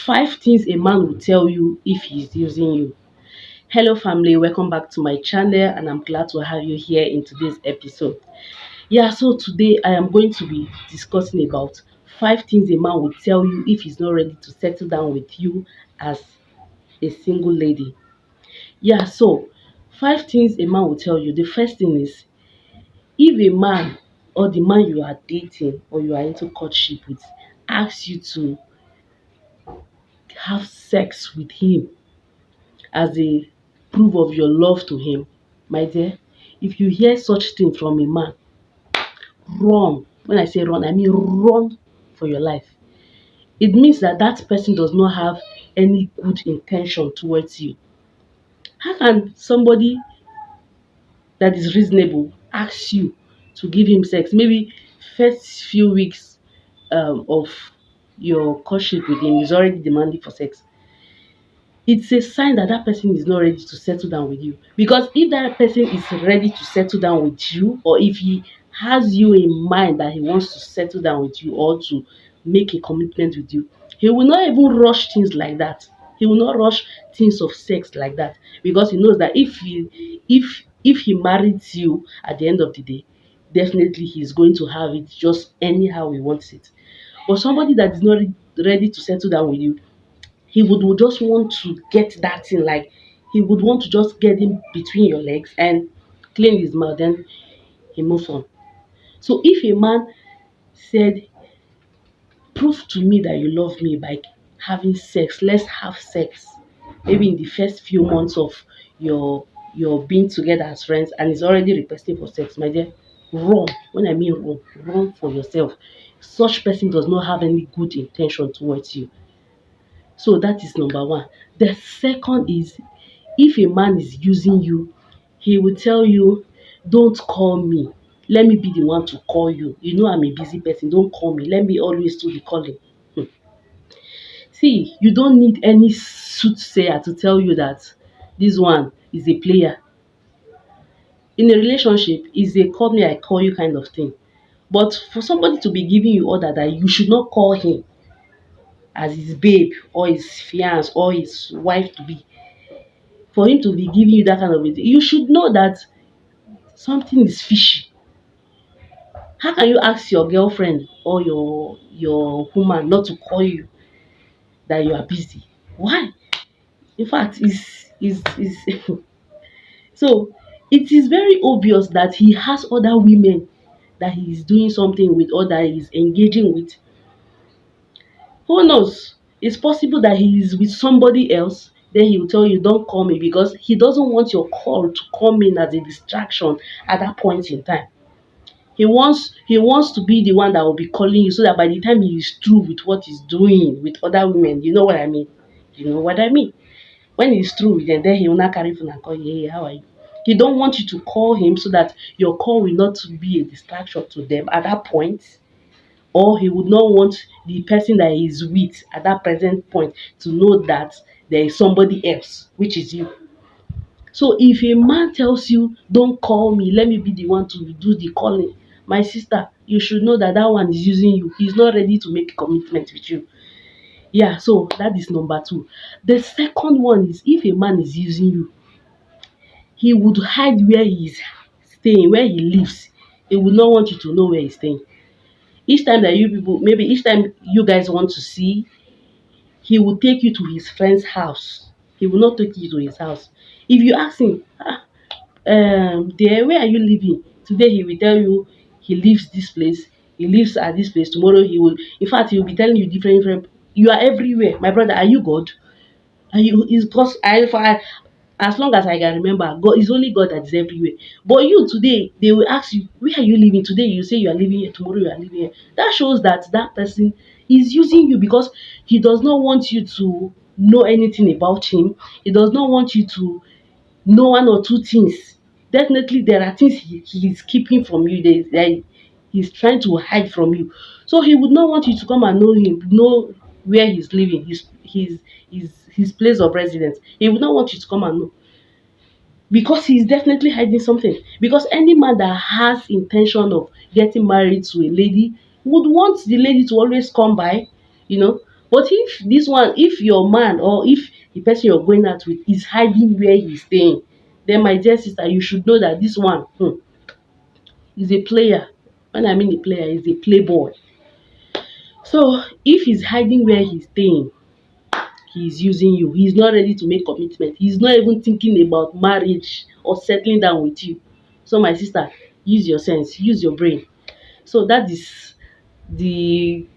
Five things a man will tell you if he's using you. Hello, family. Welcome back to my channel, and I'm glad to have you here in today's episode. Yeah, so today I am going to be discussing about five things a man will tell you if he's not ready to settle down with you as a single lady. Yeah, so five things a man will tell you. The first thing is if a man or the man you are dating or you are into courtship with asks you to have sex with him as a proof of your love to him, my dear, if you hear such thing from a man, run. When I say run, I mean run for your life. It means that that person does not have any good intention towards you. How can somebody that is reasonable ask you to give him sex? Maybe first few weeks of your courtship with him is already demanding for sex. It's a sign that that person is not ready to settle down with you. Because if that person is ready to settle down with you, or if he has you in mind that he wants to settle down with you or to make a commitment with you, he will not even rush things like that. He will not rush things of sex like that, because he knows that if he marries you at the end of the day, definitely he's going to have it just anyhow he wants it. But somebody that is not ready to settle down with you, he would just want to get that thing, like he would want to just get in between your legs and clean his mouth, then he moves on. So if a man said, prove to me that you love me by having sex, let's have sex, maybe in the first few months of your being together as friends, and he's already requesting for sex, my dear, run. When I mean run, run for yourself. Such person does not have any good intention towards you. So that is number one. The second is, if a man is using you, he will tell you, don't call me. Let me be the one to call you. You know I'm a busy person. Don't call me. Let me always do the calling. See, you don't need any soothsayer to tell you that this one is a player. In a relationship, it's a call me, I call you kind of thing. But for somebody to be giving you order that you should not call him as his babe or his fiance or his wife to be, for him to be giving you that kind of thing, you should know that something is fishy. How can you ask your girlfriend or your woman not to call you that you are busy? Why? In fact, is so it is very obvious that he has other women that he is doing something with or that he is engaging with. Who knows? It's possible that he is with somebody else. Then he will tell you, don't call me, because he doesn't want your call to come in as a distraction at that point in time. He wants to be the one that will be calling you, so that by the time he is through with what he's doing with other women, you know what I mean? You know what I mean? When he's through with them, then he will not carry phone and call you, hey, how are you? He don't want you to call him, so that your call will not be a distraction to them at that point. Or he would not want the person that he is with at that present point to know that there is somebody else, which is you. So if a man tells you, don't call me, let me be the one to do the calling, my sister, you should know that that one is using you. He's not ready to make a commitment with you. Yeah, so that is number two. The second one is, if a man is using you, he would hide where he is staying, where he lives. He would not want you to know where he's staying. Each time that you people, maybe each time you guys want to see, he will take you to his friend's house. He will not take you to his house. If you ask him, dear, where are you living? Today he will tell you he lives this place, he lives at this place. Tomorrow he will, in fact, he will be telling you different. You are everywhere. My brother, are you God? And you is because as long as I can remember, God is only God that is everywhere. But you today, they will ask you, where are you living? Today you say you are living here, tomorrow you are living here. That shows that that person is using you, because he does not want you to know anything about him. He does not want you to know one or two things. Definitely there are things he is keeping from you. He's trying to hide from you. So he would not want you to come and know him, know where he's living, his place of residence. He would not want you to come and know, because he's definitely hiding something. Because any man that has intention of getting married to a lady would want the lady to always come by, you know. But if your man or if the person you're going out with is hiding where he's staying, then my dear sister, you should know that this one is a player. When I mean a player, is a playboy. So if he's hiding where he's staying, he's using you. He's not ready to make commitment. He's not even thinking about marriage or settling down with you. So my sister, use your sense, use your brain. So that is the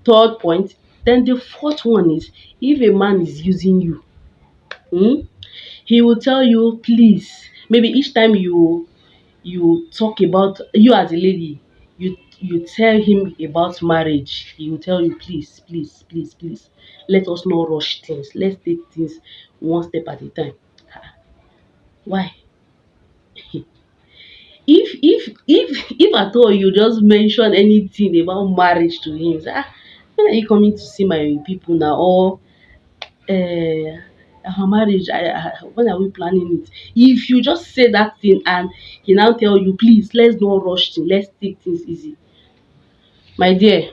third point. Then the fourth one is, if a man is using you, hmm, he will tell you, please, maybe each time you talk about, you as a lady, you tell him about marriage, he will tell you, please, please, please, please, let us not rush things, let's take things one step at a time. Why? If at all you just mention anything about marriage to him, say, when are you coming to see my people now, or our marriage, when are we planning it? If you just say that thing and he now tell you, please, let's not rush things, let's take things easy, my dear,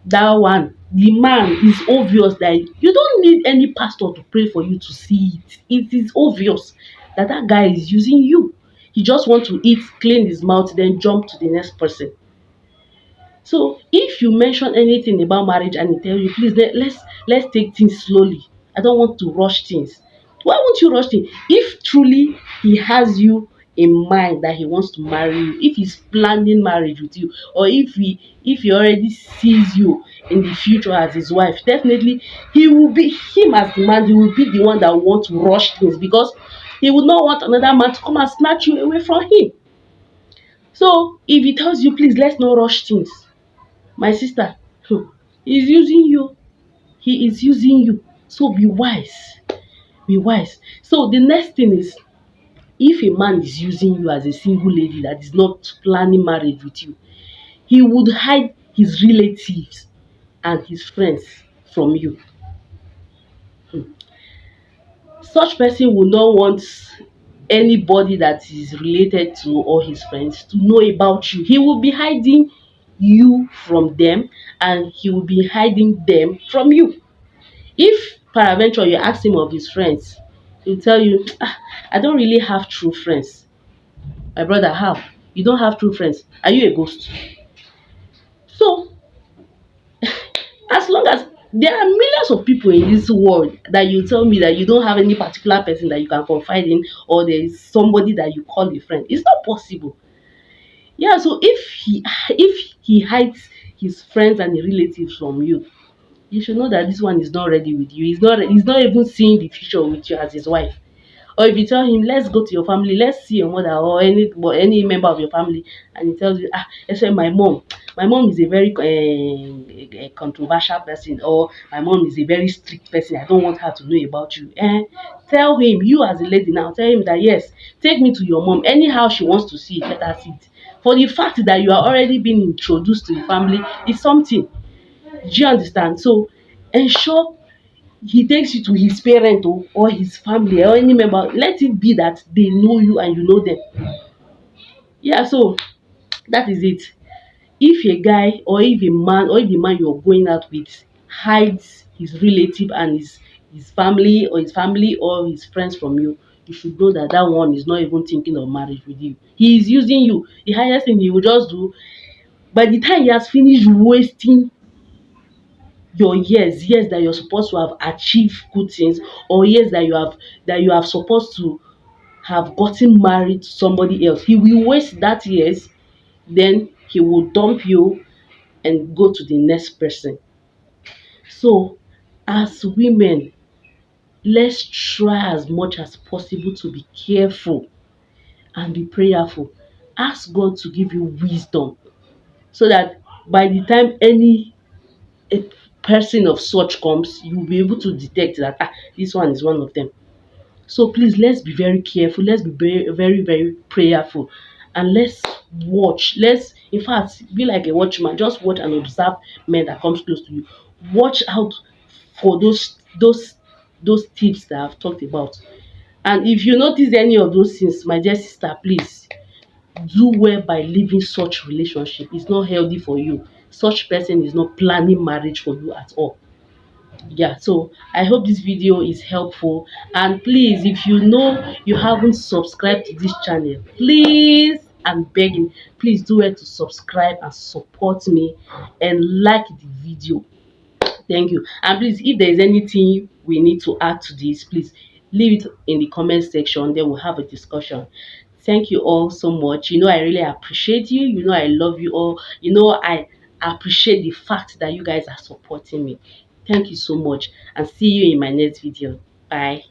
that one, the man is obvious that you don't need any pastor to pray for you to see it. It is obvious that that guy is using you. He just want to eat, clean his mouth, then jump to the next person. So if you mention anything about marriage and he tell you, please, let's take things slowly, I don't want to rush things. Why won't you rush things? If truly he has you in mind that he wants to marry you, if he's planning marriage with you, or if he already sees you in the future as his wife, definitely he will be, him as the man, he will be the one that will want to rush things, because he would not want another man to come and snatch you away from him. So if he tells you, please, let's not rush things, my sister, he's using you. He is using you. So be wise. Be wise. So the next thing is, if a man is using you as a single lady that is not planning marriage with you, he would hide his relatives and his friends from you. Such person will not want anybody that is related to, or his friends, to know about you. He will be hiding you from them, and he will be hiding them from you. If peradventure you ask him of his friends, he'll tell you, I don't really have true friends. My brother, how? You don't have true friends? Are you a ghost? So as long as there are millions of people in this world, that you tell me that you don't have any particular person that you can confide in, or there is somebody that you call a friend, it's not possible. Yeah, so if he hides his friends and relatives from you, you should know that this one is not ready with you. He's not even seeing the future with you as his wife. Or if you tell him, let's go to your family, let's see your mother, or any member of your family, and he tells you, except my mom is a very a controversial person, or my mom is a very strict person, I don't want her to know about you. Tell him, you as a lady now, tell him that, yes, take me to your mom. Anyhow she wants to see it, let her see it. For the fact that you are already being introduced to the family is something. Do you understand? So ensure he takes you to his parent, or his family, or any member. Let it be that they know you and you know them. Yeah, so that is it. If a guy, or if a man, or if the man you're going out with hides his relative and his family, or his friends from you, you should know that that one is not even thinking of marriage with you. He is using you. The highest thing he will just do, by the time he has finished wasting your years that you're supposed to have achieved good things, or years that you have supposed to have gotten married to somebody else, he will waste that years, then he will dump you and go to the next person. So as women, let's try as much as possible to be careful and be prayerful. Ask God to give you wisdom, so that by the time any a person of such comes, you will be able to detect that, this one is one of them. So please, let's be very careful. Let's be very, very, very prayerful, and let's watch. Let's, in fact, be like a watchman. Just watch and observe men that comes close to you. Watch out for those tips that I've talked about. And if you notice any of those things, my dear sister, please do well by leaving such relationship. It's not healthy for you. Such person is not planning marriage for you at all. Yeah, so I hope this video is helpful, and please, if you know you haven't subscribed to this channel, please, I'm begging, please do it to subscribe and support me and like the video. Thank you. And please, if there is anything we need to add to this, please leave it in the comment section, then we'll have a discussion. Thank you all so much. I really appreciate you. I love you all. I appreciate the fact that you guys are supporting me. Thank you so much, and see you in my next video. Bye.